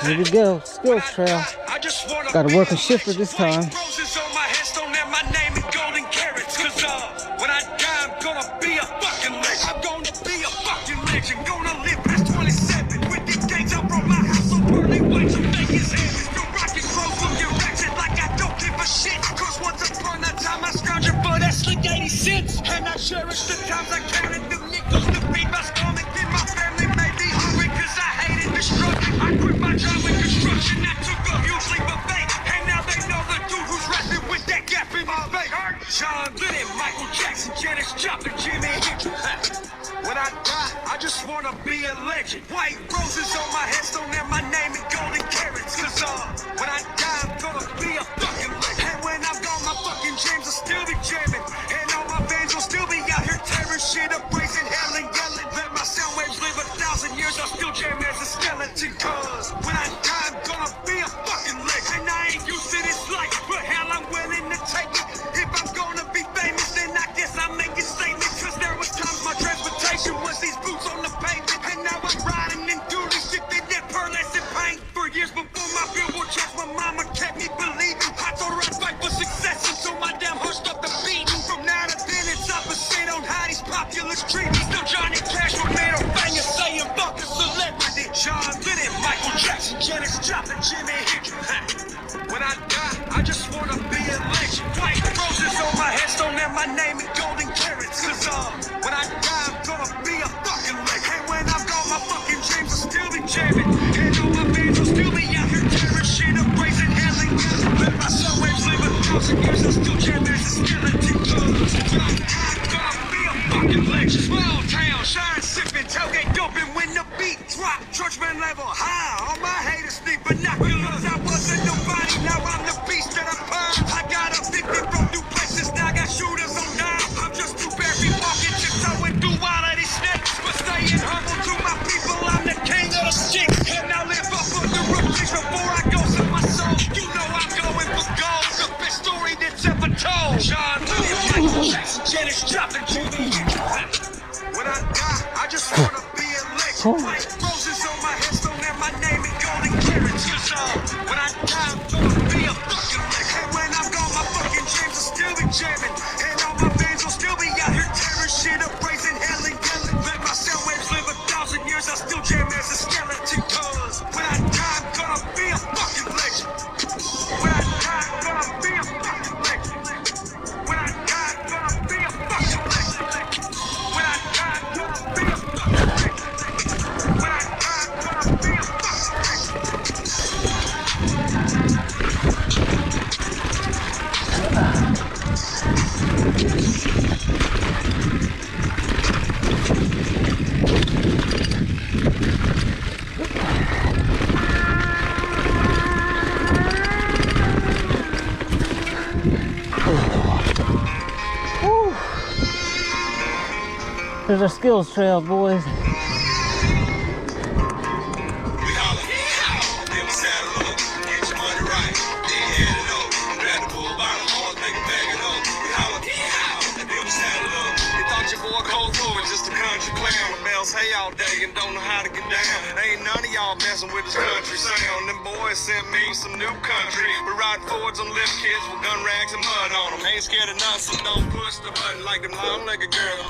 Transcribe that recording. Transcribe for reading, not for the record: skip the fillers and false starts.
Here we go, skills trail. Gotta work a shifter this time. When I die, I'm gonna be a fucking legend. I'm gonna be a fucking legend. Gonna live past 27 with these gangs. I brought my house so early, white to make his head. Still rockin' clothes, looking ratchet like I don't give a shit. Cause once upon a time I scrounged for that slick 80 cents. And I cherish the times I counted the nickels to feed my stomach. Then my family made me hungry cause I hated the struggle. I quit my job in construction. I took a huge leap of faith. And now they know the dude who's rapping with that gap in my face. John Lennon, Michael Jackson, Janis Joplin, Jimi Hendrix. When I die, I just wanna be a legend. White roses on my headstone and my name in golden carrots. Cause when I die, I'm gonna be a fucking legend. And when I'm gone, my fucking dreams will still be jamming. And all my fans will still be out here tearing shit up, raising hell and yelling. Let my sound waves live 1,000 years, I'll still jam as a skeleton. Cause when I die, I'm gonna be a fucking legend. And I ain't used to this life, but hell, I'm willing to take it. If I'm gonna be famous, then I guess I'm making statements. Cause there was times my transportation was these boots on the pavement. And now I'm riding in dually, shifting that pearlescent paint. For years before my billboard charts, my mama kept me believing. I told her I'd fight for success until my damn heart stopped the beating. From now to then, it's opposite on how these populace treat me. Still Johnny Cash with middle finger saying fuck a celebrity. John Lennon, Michael Jackson, Janis Joplin, Jimi Hendrix. When I die, I just wanna be a legend. White roses on my headstone and my name in golden carrots. Cause when I die, I'm gonna be a fucking legend. And when I'm gone, my fucking dreams will still be jamming. And all my fans will still be out here tearing shit up, raising hell and yelling. Let my sound waves live 1,000 years, I'll still jam as a skeleton. Cause when I die, I'm gonna be a fucking legend. Small town, shine sipping, tailgate dumping when the beat drop. Churchman level high, all my haters need binoculars. I wasn't nobody, now I'm the beast that I purge. I got evicted from new places, now I got shooters on down. I'm just too berry walking, tiptoeing through all of these snakes. But staying humble to my people, I'm the king of the sticks. And I live up on the rookies before I go to my soul. You know I'm going for gold, the best story that's ever told. John Lennon, Michael Jackson, Janis Joplin, Jimi Hendrix. When I die, I just wanna be a legend. White roses on my headstone and my name in golden carrots. Cause when I die, I'm gonna be a fucking legend. And when I'm gone, my fucking dreams will still be jamming. And all my fans will still be out here tearing shit up, raising hell and yelling. Let my sound waves live 1,000 years, I'll still jam as a skeleton. Cause when I die, I'm gonna be a fucking legend. When I die, I'm gonna be a fucking legend. When I die, I'm gonna be a fucking legend. When I die, I'm gonna be a fucking legend. When I die, I'm gonna be a fucking legend. There's our skills trail, boys. Hey all day and don't know how to get down. Ain't none of y'all messing with this country sound. Them boys sent me some new country. We ride Fords and lift kids with gun rags and mud on them. Ain't scared of nothing, so don't push the button like them long-legged girls.